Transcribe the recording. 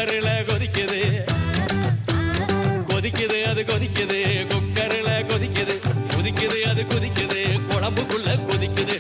குக்கரில் கொதிக்குது கொதிக்குது அது கொதிக்குது குக்கரில் கொதிக்குது கொதிக்குது அது கொதிக்குது குழம்புக்குள்ள கொதிக்குது